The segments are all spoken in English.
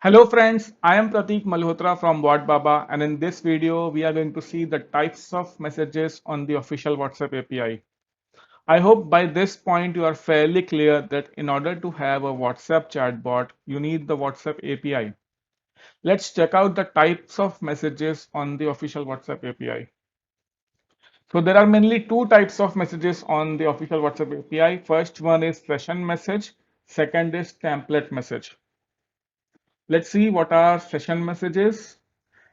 Hello friends, I am Pratik Malhotra from WhatsApp and in this video we are going to see the types of messages on the official WhatsApp API. I hope by this point you are fairly clear that in order to have a WhatsApp chatbot, you need the WhatsApp API. Let's check out the types of messages on the official WhatsApp API. So there are mainly two types of messages on the official WhatsApp API. First one is session message, second is template message. Let's see what are session messages.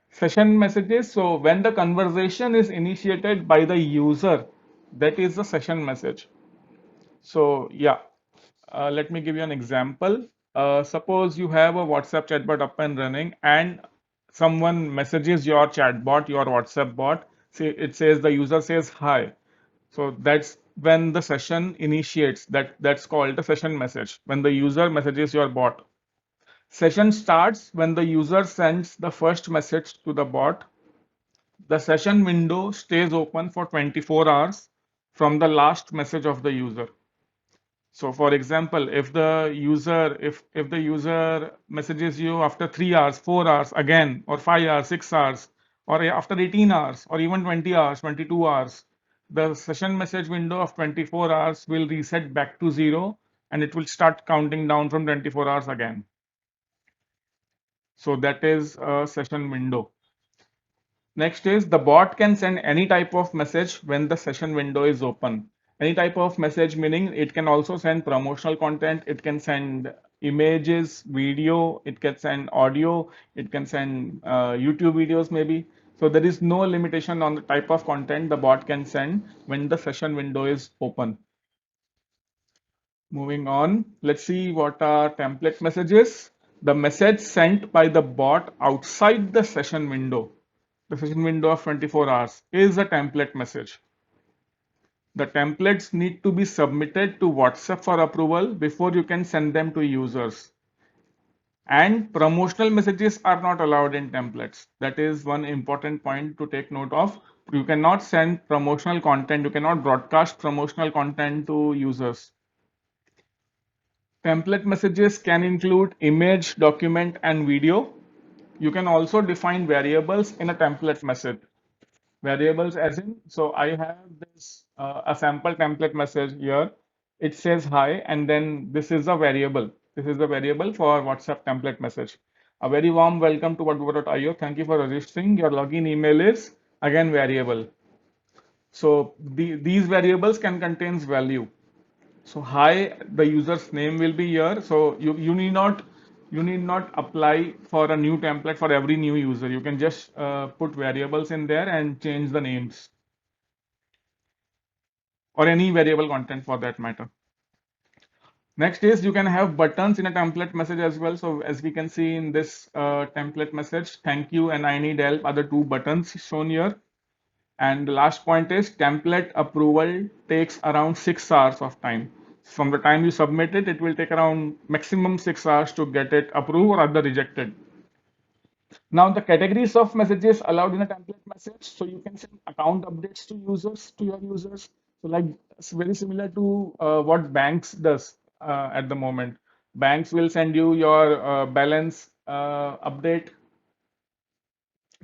Session messages. So when the conversation is initiated by the user, that is the session message. So yeah, let me give you an example. Suppose you have a WhatsApp chatbot up and running, and someone messages your chatbot, your WhatsApp bot. Say it says the user says hi. So that's when the session initiates. That's called a session message. When the user messages your bot. Session starts when the user sends the first message to the bot. The session window stays open for 24 hours from the last message of the user. So for example, if the user messages you after 3 hours, 4 hours again, or 5 hours, 6 hours, or after 18 hours, or even 20 hours, 22 hours, the session message window of 24 hours will reset back to zero and it will start counting down from 24 hours again. So that is a session window. Next is the bot can send any type of message when the session window is open. Any type of message meaning it can also send promotional content, it can send images, video, it can send audio, it can send YouTube videos maybe. So there is no limitation on the type of content the bot can send when the session window is open. Moving on, let's see what are template messages. The message sent by the bot outside the session window of 24 hours, is a template message. The templates need to be submitted to WhatsApp for approval before you can send them to users. And promotional messages are not allowed in templates. That is one important point to take note of. You cannot send promotional content, you cannot broadcast promotional content to users. Template messages can include image, document, and video. You can also define variables in a template message. Variables as in, so I have this a sample template message here. It says hi, and then this is a variable. This is the variable for WhatsApp template message. A very warm welcome to whatsapp.io. Thank you for registering. Your login email is again variable. So these variables can contains value. So hi, the user's name will be here. So you need not apply for a new template for every new user. You can just put variables in there and change the names or any variable content for that matter. Next is you can have buttons in a template message as well. So as we can see in this template message, thank you and I need help are the two buttons shown here. And the last point is template approval takes around 6 hours of time. From the time you submit it, it will take around maximum 6 hours to get it approved or other rejected. Now the categories of messages allowed in a template message. So you can send account updates to users, to your users. So like it's very similar to what banks does at the moment. Banks will send you your balance update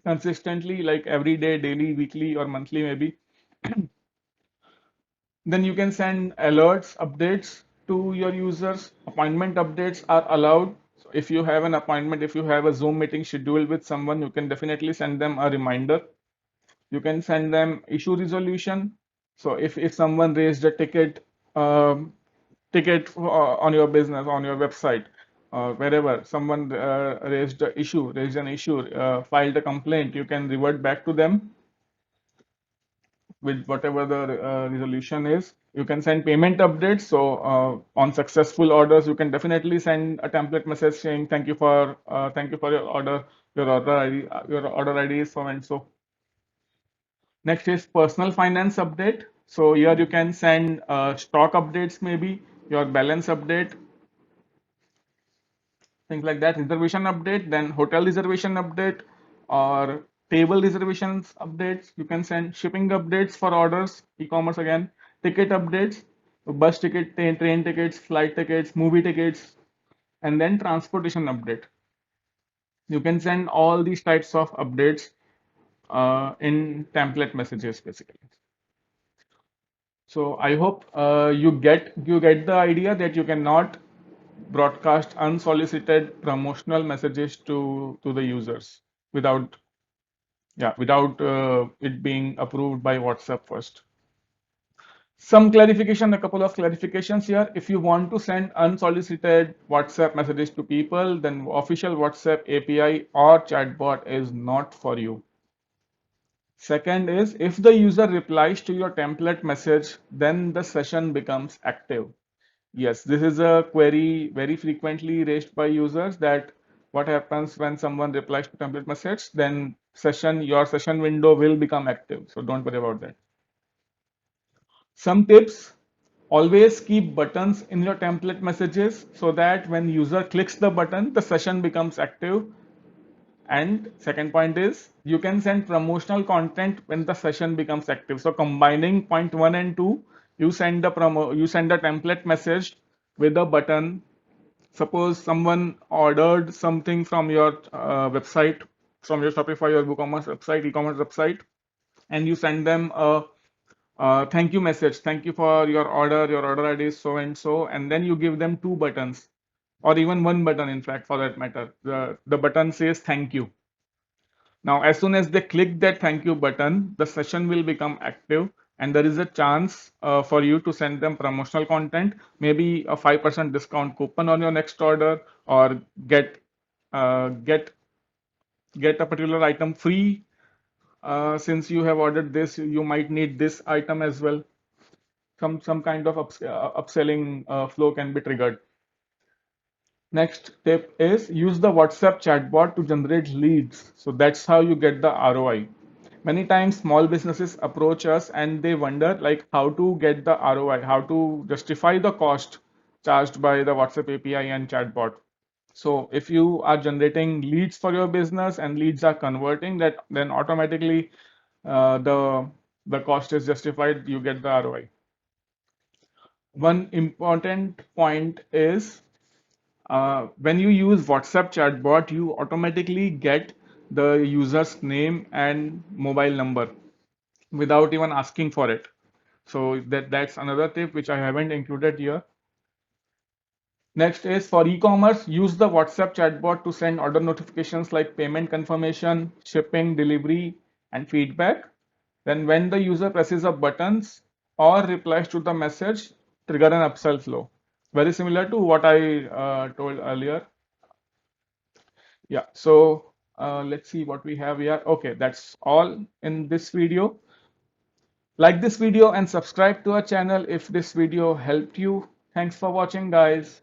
consistently, like every day, daily, weekly, or monthly maybe. Then you can send alerts, updates to your users. Appointment updates are allowed. So if you have an appointment, if you have a Zoom meeting scheduled with someone, you can definitely send them a reminder. You can send them issue resolution. So if someone raised a ticket on your business, on your website, wherever someone raised an issue, filed a complaint, you can revert back to them with whatever the resolution is. You can send payment updates. So on successful orders, you can definitely send a template message saying thank you for your order. Your order ID is so and so. Next is personal finance update. So here you can send stock updates, maybe your balance update, things like that. Reservation update, then hotel reservation update, or table reservations updates. You can send shipping updates for orders, e-commerce again, ticket updates, bus ticket, train tickets, flight tickets, movie tickets, and then transportation update. You can send all these types of updates in template messages basically. So I hope you get the idea that you cannot broadcast unsolicited promotional messages to the users without it being approved by WhatsApp first. Some clarification, a couple of clarifications here. If you want to send unsolicited WhatsApp messages to people, then official WhatsApp API or chatbot is not for you. Second is if the user replies to your template message, then the session becomes active. Yes, this is a query very frequently raised by users that what happens when someone replies to template message, then your session window will become active. So don't worry about that. Some tips, always keep buttons in your template messages so that when user clicks the button, the session becomes active. And second point is you can send promotional content when the session becomes active. So combining point one and two, you send a template message with a button. Suppose someone ordered something from your website, from your Shopify or WooCommerce website, e-commerce website, and you send them a thank you message. Thank you for your order. Your order ID is so and so, and then you give them two buttons, or even one button, in fact, for that matter. The button says thank you. Now, as soon as they click that thank you button, the session will become active, and there is a chance for you to send them promotional content, maybe a 5% discount coupon on your next order, or get uh, get get a particular item free. Since you have ordered this, you might need this item as well. Some kind of upselling flow can be triggered. Next tip is use the WhatsApp chatbot to generate leads. So that's how you get the ROI. Many times small businesses approach us and they wonder like how to get the ROI, how to justify the cost charged by the WhatsApp API and chatbot. So if you are generating leads for your business and leads are converting, that then automatically the cost is justified. You get the ROI. One important point is when you use WhatsApp chatbot, you automatically get the user's name and mobile number without even asking for it. So that's another tip which I haven't included here. Next is for e-commerce, use the WhatsApp chatbot to send order notifications like payment confirmation, shipping, delivery, and feedback. Then when the user presses a buttons or replies to the message, trigger an upsell flow. Very similar to what I told earlier. Yeah, so let's see what we have here. Okay, that's all in this video. Like this video and subscribe to our channel if this video helped you. Thanks for watching, guys.